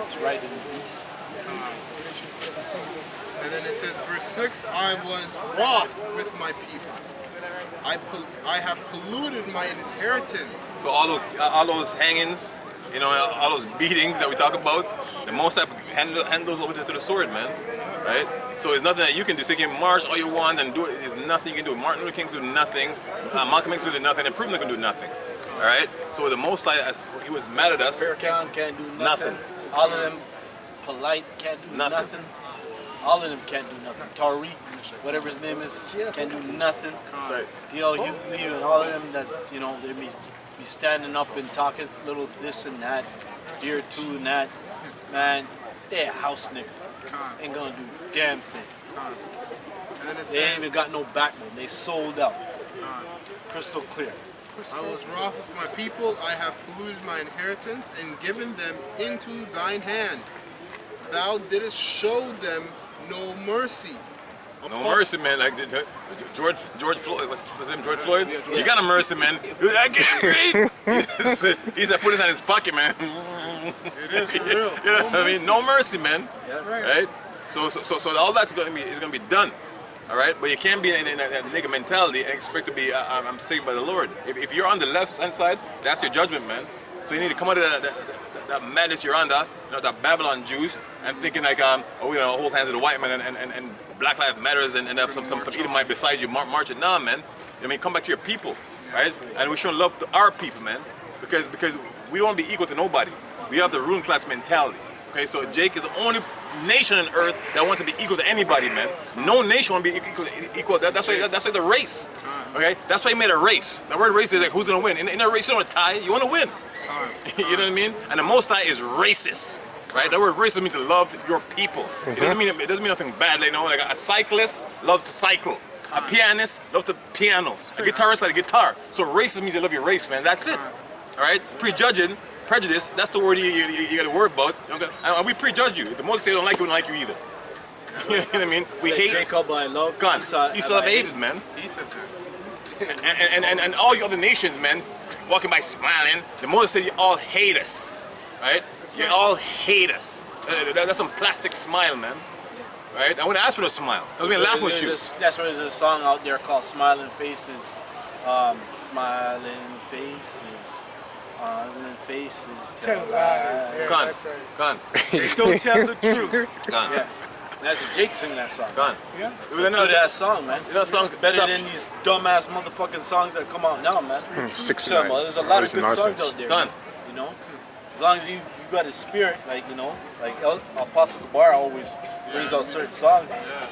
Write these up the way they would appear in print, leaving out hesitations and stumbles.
It's right in the east. And then it says, verse 6, I was wroth with my people. I have polluted my inheritance. So all those hangings, you know, all those beatings that we talk about, the Most High hand those over to the sword, man. Right? So it's nothing that you can do. So you can march all you want and do it. There's nothing you can do. Martin Luther King can do nothing. Malcolm X can do nothing. And Pruden can do nothing. All right? So the Most High, he was mad at us. Farrakhan can't do nothing. All of them polite can't do nothing. All of them can't do nothing. Tariq, whatever his name is, can't do nothing. That's right. D.L. Hughley and all of them that, you know, they be standing up and talking little this and that, here too and that. Man, they a house nigga. Ain't gonna do damn thing. And then it They ain't says, even got no backbone. They sold out. Crystal clear. I was wroth with my people. I have polluted my inheritance and given them into thine hand. Thou didst show them no mercy. No mercy, man. Like George Floyd, what's his name? George Floyd? You got a mercy, man. I can't breathe. He said, put his hand in his pocket, man. It is for real. You know what I mean? No mercy, man. That's right. Right? So all that's gonna be done. All right, but you can't be in that nigga mentality and expect to be I'm saved by the Lord. If you're on the left hand side, that's your judgment, man. So you need to come out of that madness you're under, you know, that Babylon Jews, and thinking like you know, hold hands with the white man and Black Lives Matters and have some Edomite beside you marching. Nah, man. I mean, come back to your people, right? And we show love to our people, man, because we don't want to be equal to nobody. We have the ruling class mentality. Okay, so Jake is the only nation on earth that wants to be equal to anybody, man. No nation wants to be equal. That's why the race. Okay, that's why he made a race. The word race is like who's gonna win. In a race, you don't want to tie. You want to win. You know what I mean? And the Most High is racist, right? That word racist means to love your people. It doesn't mean nothing bad. Like, you know, like a cyclist loves to cycle. A pianist loves to piano. A guitarist likes guitar. So racist means you love your race, man. That's it. All right. Prejudging. Prejudice, that's the word you got to worry about. And we prejudge you. If the Moses say don't like you, we don't like you either. You know what I mean? We hate Jacob I love. God, Esau have hated, man. He said that. And all the other nations, man, walking by smiling. The Moses said you all hate us, right? You all hate us. That's some plastic smile, man. Right? I wouldn't ask for no smile. I was being laughing with you. That's why there's a song out there called Smiling Faces. Smiling Faces. Smiling faces tell lies. Yeah, Gone. that's right. Gone. Don't tell the truth. Gone. Yeah. That's Jake singing that song. Gone. Yeah. It was another that song, man. that song Better than these dumbass motherfucking songs that come out now, man. So, there's a lot of good songs out there. Gone. You know, as long as you got a spirit, like, you know, like Apostle Kabar always brings out certain songs,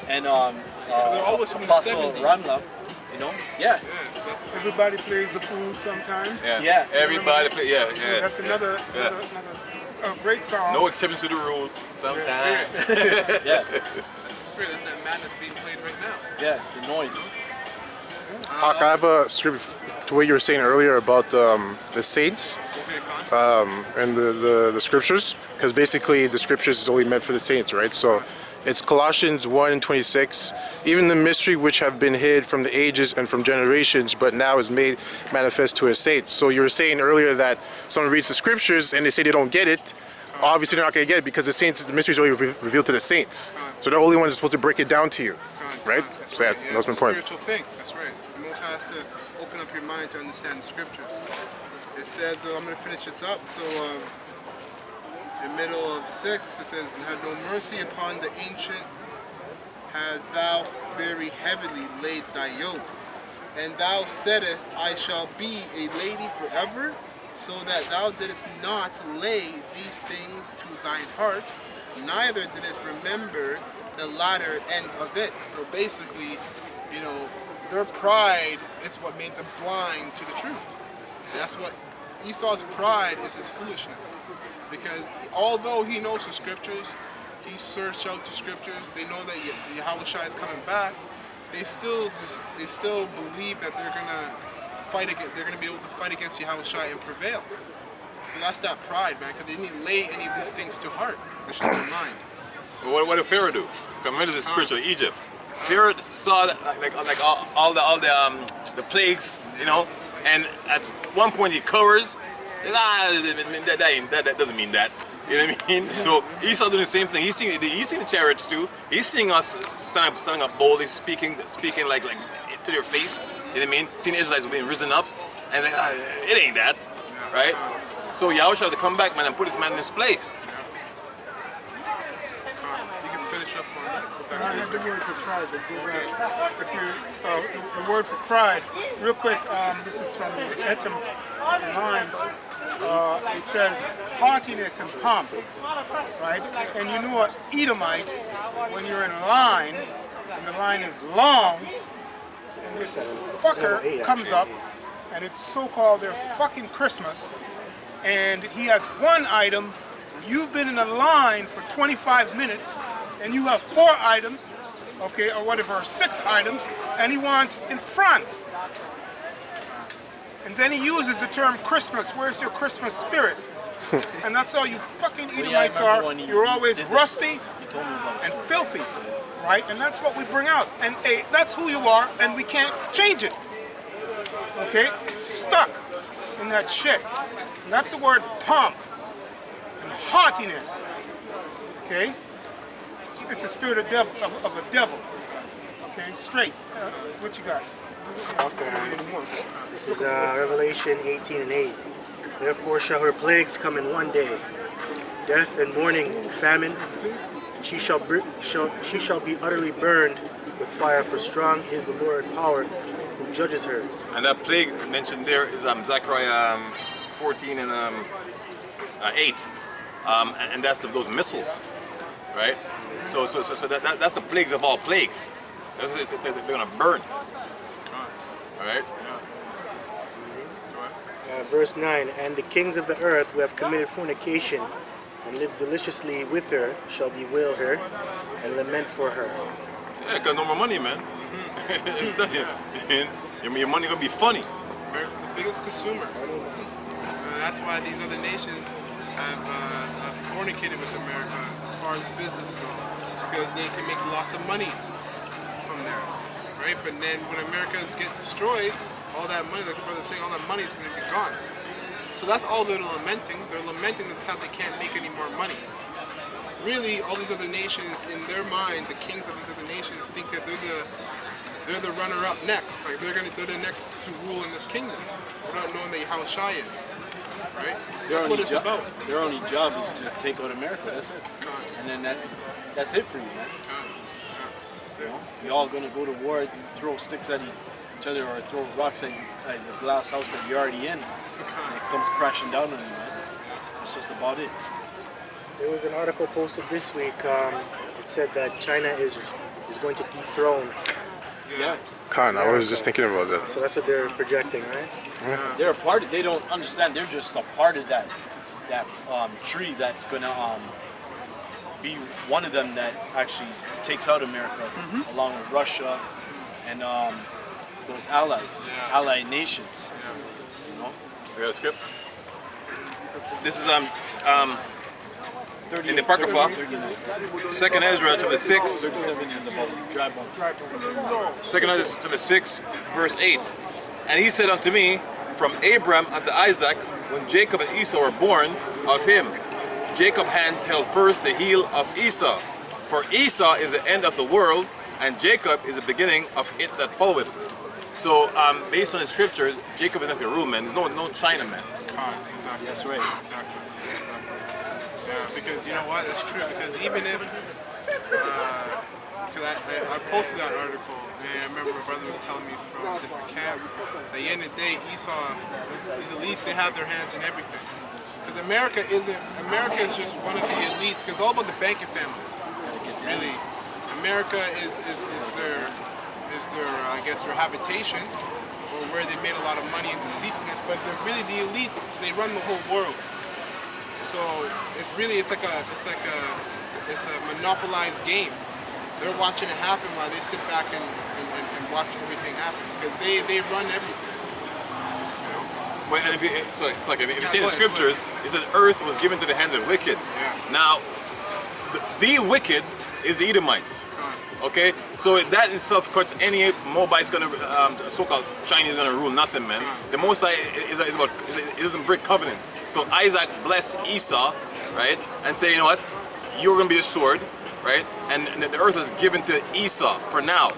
and they're always from the Apostle 70s. Ramla, you know, yeah. Yes, that's Everybody plays the fool sometimes. Yeah. Everybody play. Yeah. That's another great song. No exception to the rule. Sometimes. Yeah, the spirit. That's that madness being played right now. yeah, the noise. Hawk, I have a script to what you were saying earlier about the saints Okay, Con. and the scriptures, because basically the scriptures is only meant for the saints, right? So it's Colossians 1:26. Even the mystery which have been hid from the ages and from generations, but now is made manifest to his saints. So you were saying earlier that someone reads the scriptures and they say they don't get it. Obviously they're not going to get it because the mystery is only revealed to the saints. So they're the only ones supposed to break it down to you, right? That's So yeah, right. that's it's a important. spiritual thing. That's right. The Most High has to open up your mind to understand the scriptures. It says, I'm going to finish this up. So, in the middle of 6, it says, have no mercy upon the ancient, has thou very heavily laid thy yoke. And thou saidest, I shall be a lady forever, so that thou didst not lay these things to thine heart, neither didst remember the latter end of it. So basically, you know, their pride is what made them blind to the truth. And that's what Esau's pride is, his foolishness. Because although he knows the scriptures, he searched out the scriptures, they know that Yahushua is coming back, they still believe that they're gonna be able to fight against Yahushua and prevail. So that's that pride, man, because they didn't lay any of these things to heart, which is their mind. What did Pharaoh do? Because this is spiritual Egypt. Pharaoh saw that, like all the plagues, you know, and at one point he covers. That doesn't mean that. You know what I mean? So Esau doing the same thing. He's seeing the chariots too. He's seeing us standing up boldly, speaking like to their face. You know what I mean? Seeing the Israelites being risen up, and like, it ain't that, right? So Yahweh had to come back, man, and put this man in his place. You can finish up on that. Go I back have the word for pride, but go back. If you, the word for pride, real quick, this is from the Etam line. It says haughtiness and pomp, right? And you know what Edomite, when you're in a line, and the line is long, and this fucker comes up, and it's so-called their fucking Christmas, and he has one item, you've been in a line for 25 minutes, and you have 4 items, okay, or whatever, or 6 items, and he wants in front. And then he uses the term Christmas. Where's your Christmas spirit? And that's all you fucking Edomites are. You're always rusty and filthy, right? And that's what we bring out. And hey, that's who you are, and we can't change it. Okay? Stuck in that shit. And that's the word pomp and haughtiness. Okay? It's a spirit of a devil. Okay? Straight. What you got? This is Revelation 18 and 8. Therefore shall her plagues come in one day, death and mourning and famine. And she shall be utterly burned with fire, for strong is the Lord power who judges her. And that plague mentioned there is Zechariah 14 and 8, and that's those missiles, right? So that's the plagues of all plagues. They're gonna burn. All right. Verse 9, and the kings of the earth who have committed fornication and lived deliciously with her shall bewail her and lament for her. Yeah, got no more money, man. Your money gonna be funny. America's the biggest consumer. That's why these other nations have fornicated with America as far as business goes, because they can make lots of money from there, right? But then when Americans get destroyed, all that money, like the brother's saying, all that money is going to be gone. So that's all they're lamenting. They're lamenting the fact they can't make any more money. Really, all these other nations, in their mind, the kings of these other nations think that they're the runner-up next. Like they're the next to rule in this kingdom, without knowing that how shy is. Right? That's what it's about. Their only job is to take out America. That's it. And then that's it for you, man. You know, you're all gonna go to war, throw sticks at each other, or throw rocks at the glass house that you're already in, and it comes crashing down on you, man. That's just about it. There was an article posted this week. It said that China is going to dethrone. Yeah. Khan, I was just thinking about that. So that's what they're projecting, right? They're a part of. They don't understand. They're just a part of that tree that's gonna be one of them that actually takes out America, along with Russia and those allied nations. You know? We got a script. This is in the Apocrypha, 2nd Ezra chapter 6. 37 is about dry bones. 2nd Ezra chapter 6, verse 8. And he said unto me, from Abram unto Isaac, when Jacob and Esau were born, of him Jacob's hands held first the heel of Esau. For Esau is the end of the world, and Jacob is the beginning of it that followeth. So, based on the scriptures, Jacob is not the rule, man. There's no Chinaman. Exactly. That's right. Exactly. Yeah, because you know what? It's true. Because even if, because I posted that article, and I remember my brother was telling me from a different camp, at the end of the day, Esau, these elites, they have their hands in everything. Because America is just one of the elites, because it's all about the banking families. Really, America is their I guess their habitation, or where they made a lot of money in deceitfulness. But they're really the elites. They run the whole world. So it's a monopolized game. They're watching it happen while they sit back and watch everything happen, because they run everything. You know? Well, and if you see in the scriptures, it says earth was given to the hands of the wicked. Yeah. Now, the wicked is the Edomites. Okay, so that itself cuts any Moabite's gonna, so-called Chinese gonna rule nothing, man. The Most High it doesn't break covenants. So Isaac blessed Esau, right? And say, you know what, you're going to be the sword, right? And the earth is given to Esau for now,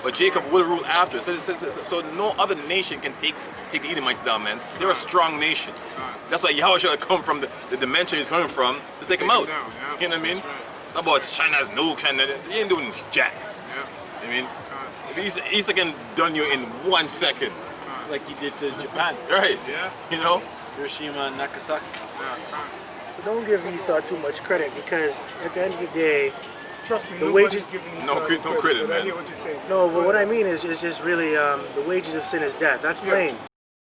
but Jacob will rule after. So no other nation can take the Edomites down, man. They're a strong nation. That's why Yahweh should come from the dimension he's coming from to take them out. You know what I mean? Not about China's nukes and he ain't doing jack. I mean, if Esau can done you in 1 second. Like he did to Japan. Right. You know? Hiroshima and Nagasaki. But don't give Esau too much credit, because at the end of the day, Trust me, the nobody's wages- giving you No credit, but I man. hear what you're saying. no, but what I mean is just really the wages of sin is death. That's plain.